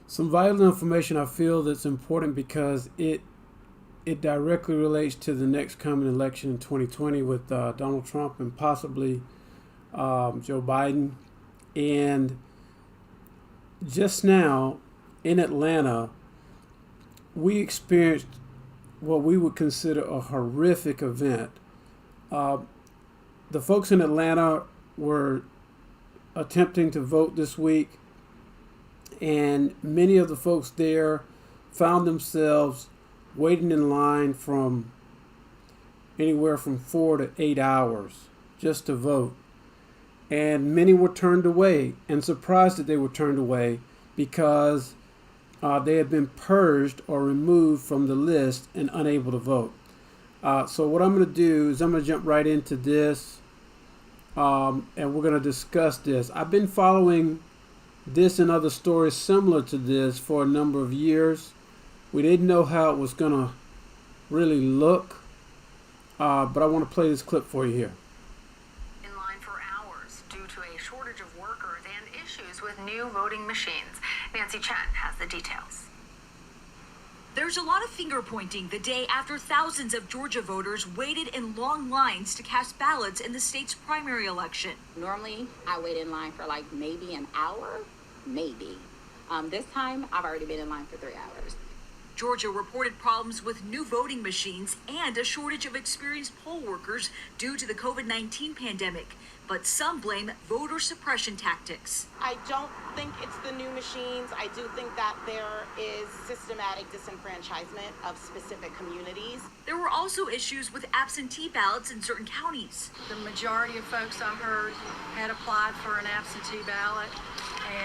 Some vital information I feel that's important because it directly relates to the next coming election in 2020 with Donald Trump and possibly Joe Biden. And just now in Atlanta, we experienced what we would consider a horrific event. Uh, the folks in Atlanta were attempting to vote this week, and many of the folks there found themselves waiting in line from anywhere from 4 to 8 hours just to vote. And many were turned away, and surprised that they were turned away because they had been purged or removed from the list and unable to vote. So what I'm going to do is I'm going to jump right into this, and we're going to discuss this. I've been following this and other stories similar to this for a number of years. We didn't know how it was going to really look, but I want to play this clip for you here. In line for hours due to a shortage of workers and issues with new voting machines. Nancy Chen has the details. There's a lot of finger pointing the day after thousands of Georgia voters waited in long lines to cast ballots in the state's primary election. Normally, I wait in line for like maybe an hour, maybe. This time, I've already been in line for 3 hours. Georgia reported problems with new voting machines and a shortage of experienced poll workers due to the COVID-19 pandemic. But some blame voter suppression tactics. I don't think it's the new machines. I do think that there is systematic disenfranchisement of specific communities. There were also issues with absentee ballots in certain counties. The majority of folks I heard had applied for an absentee ballot,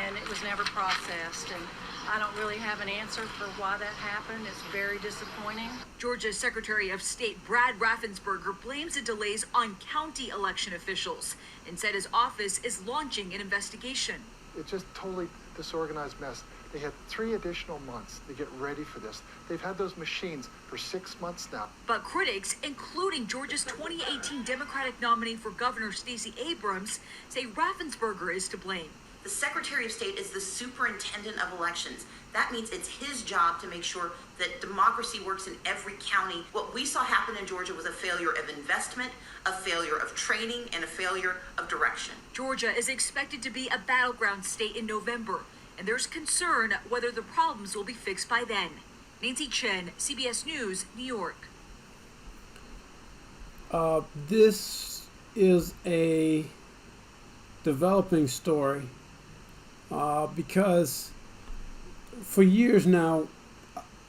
and it was never processed. And I don't really have an answer for why that happened. It's very disappointing. Georgia's Secretary of State Brad Raffensperger blames the delays on county election officials and said his office is launching an investigation. It's just totally disorganized mess. They had 3 additional months to get ready for this. They've had those machines for 6 months now. But critics, including Georgia's 2018 Democratic nominee for governor Stacey Abrams, say Raffensperger is to blame. The Secretary of State is the superintendent of elections. That means it's his job to make sure that democracy works in every county. What we saw happen in Georgia was a failure of investment, a failure of training, and a failure of direction. Georgia is expected to be a battleground state in November, and there's concern whether the problems will be fixed by then. Nancy Chen, CBS News, New York. This is a developing story because for years now,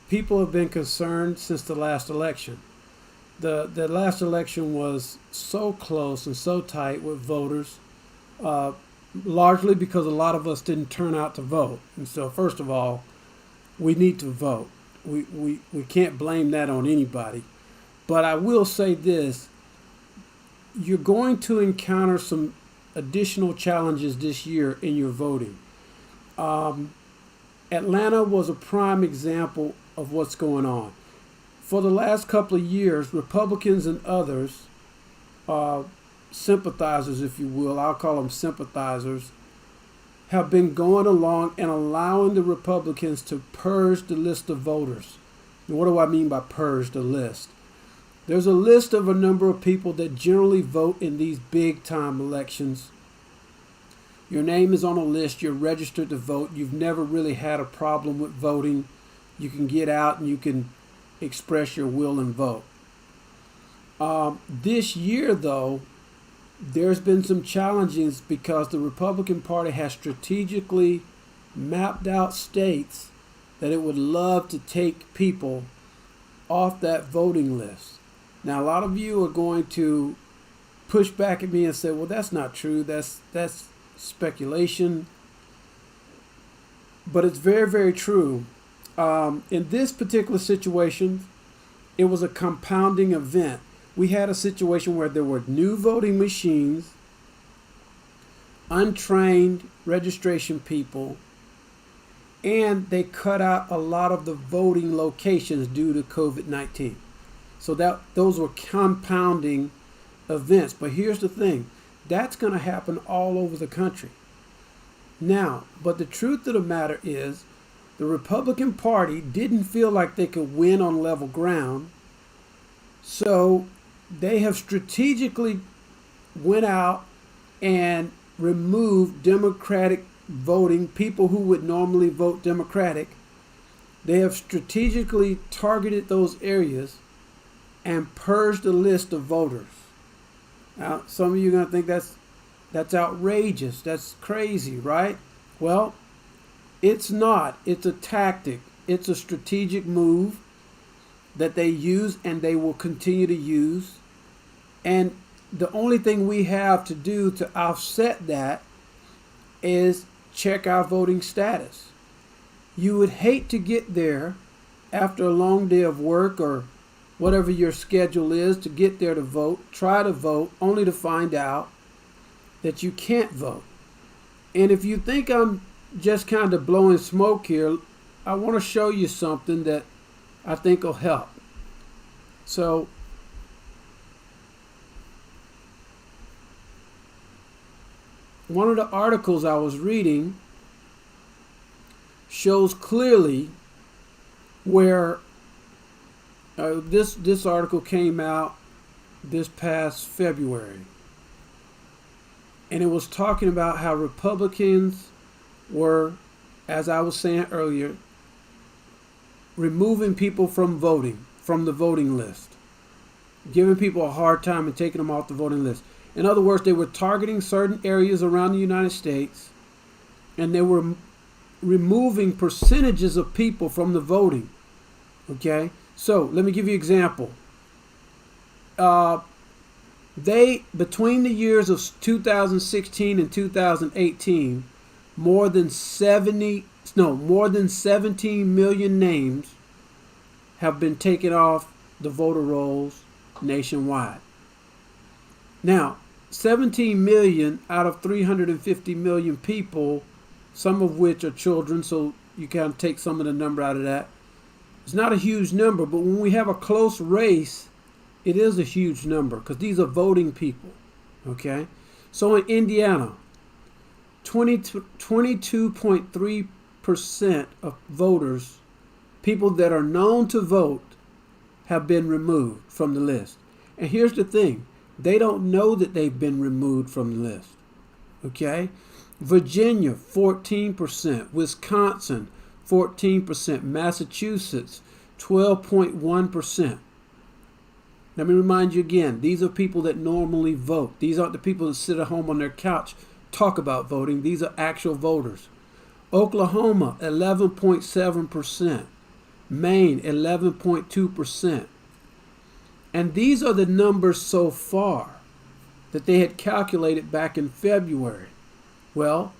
people have been concerned since the last election. The last election was so close and so tight with voters, largely because a lot of us didn't turn out to vote. And so, first of all, we need to vote. We can't blame that on anybody. But I will say this, you're going to encounter some additional challenges this year in your voting. Atlanta was a prime example of what's going on. For the last couple of years, Republicans and others, sympathizers, if you will, I'll call them sympathizers, have been going along and allowing the Republicans to purge the list of voters. And what do I mean by purge the list? There's a list of a number of people that generally vote in these big time elections. Your name is on a list, you're registered to vote, you've never really had a problem with voting. You can get out and you can express your will and vote. This year, though, there's been some challenges because the Republican Party has strategically mapped out states that it would love to take people off that voting list. Now, a lot of you are going to push back at me and say, well, that's not true. That's speculation. But it's very, very true. In this particular situation, it was a compounding event. We had a situation where there were new voting machines, untrained registration people, and they cut out a lot of the voting locations due to COVID-19. So those were compounding events. But here's the thing, that's going to happen all over the country. Now, but the truth of the matter is, The Republican Party didn't feel like they could win on level ground, so they have strategically went out and removed Democratic voting, people who would normally vote Democratic. They have strategically targeted those areas and purged the list of voters. Now, some of you are going to think that's outrageous. That's crazy, right? Well, it's not. It's a tactic. It's a strategic move that they use and they will continue to use. And the only thing we have to do to offset that is check our voting status. You would hate to get there after a long day of work or whatever your schedule is to get there to vote, try to vote, only to find out that you can't vote. And if you think I'm just kind of blowing smoke here, I want to show you something that I think will help. So, one of the articles I was reading shows clearly where this article came out this past February, and it was talking about how Republicans were, as I was saying earlier, removing people from voting, from the voting list, giving people a hard time and taking them off the voting list. In other words, they were targeting certain areas around the United States, and they were removing percentages of people from the voting. Okay? So, let me give you an example. Between the years of 2016 and 2018, more than 17 million names have been taken off the voter rolls nationwide. Now, 17 million out of 350 million people, some of which are children, so you can take some of the number out of that. It's not a huge number, but when we have a close race, it is a huge number because these are voting people. Okay? So in Indiana, 22.3% of voters, people that are known to vote, have been removed from the list. And here's the thing. They don't know that they've been removed from the list. Okay? Virginia, 14%. Wisconsin, 14%. Massachusetts, 12.1%. Let me remind you again, these are people that normally vote. These aren't the people that sit at home on their couch, talk about voting. These are actual voters. Oklahoma, 11.7%. Maine, 11.2%. And these are the numbers so far that they had calculated back in February. Well,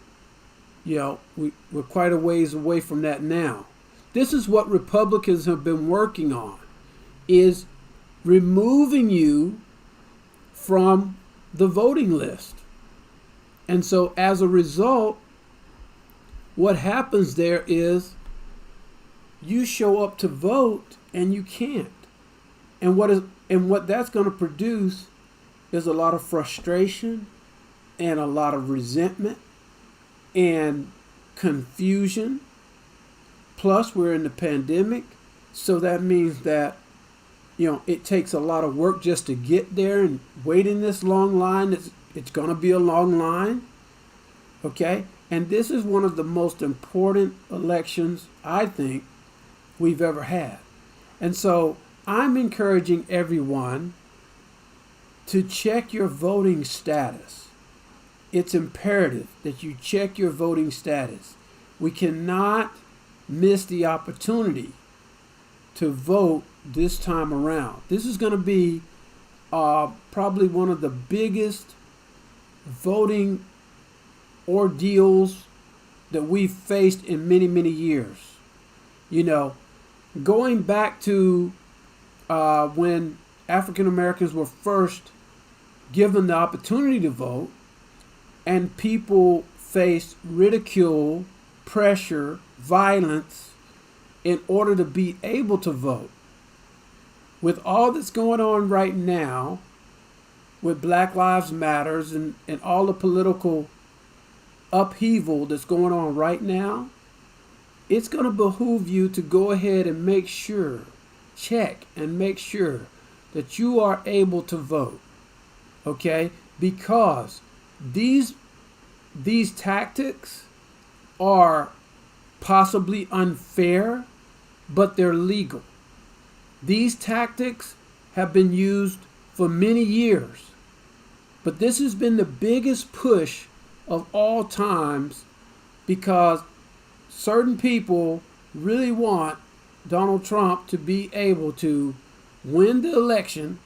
we're quite a ways away from that now. This is what Republicans have been working on, is removing you from the voting list. And so as a result, what happens there is you show up to vote and you can't. And what that's going to produce is a lot of frustration and a lot of resentment and confusion. Plus, we're in the pandemic, so that means that it takes a lot of work just to get there and wait in this long line. It's going to be a long line. Okay? And this is one of the most important elections, I think, we've ever had. And so I'm encouraging everyone to check your voting status. It's imperative that you check your voting status. We cannot miss the opportunity to vote this time around. This is going to be probably one of the biggest voting ordeals that we've faced in many, many years. Going back to when African Americans were first given the opportunity to vote, and people faced ridicule, pressure, violence in order to be able to vote. With all that's going on right now, with Black Lives Matters and all the political upheaval that's going on right now, it's going to behoove you to go ahead and make sure, check and make sure that you are able to vote. Okay? Because these tactics are possibly unfair, but they're legal. These tactics have been used for many years, but this has been the biggest push of all times because certain people really want Donald Trump to be able to win the election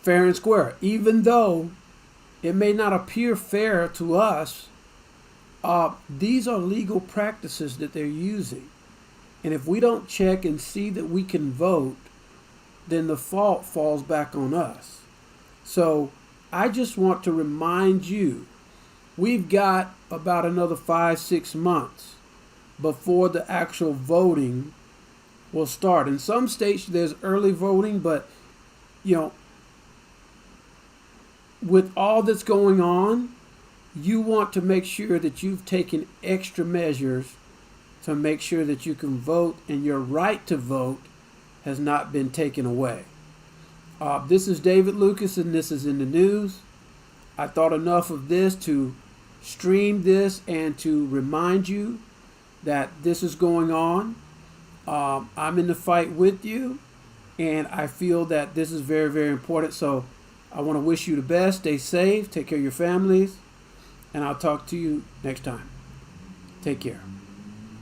fair and square, even though it may not appear fair to us. These are legal practices that they're using. And if we don't check and see that we can vote, then the fault falls back on us. So I just want to remind you, we've got about another 5-6 months before the actual voting will start. In some states there's early voting, but with all that's going on, you want to make sure that you've taken extra measures to make sure that you can vote and your right to vote has not been taken away. This is David Lucas, and this is In the News. I thought enough of this to stream this and to remind you that this is going on. I'm in the fight with you, and I feel that this is very, very important. So I want to wish you the best. Stay safe. Take care of your families. And I'll talk to you next time. Take care.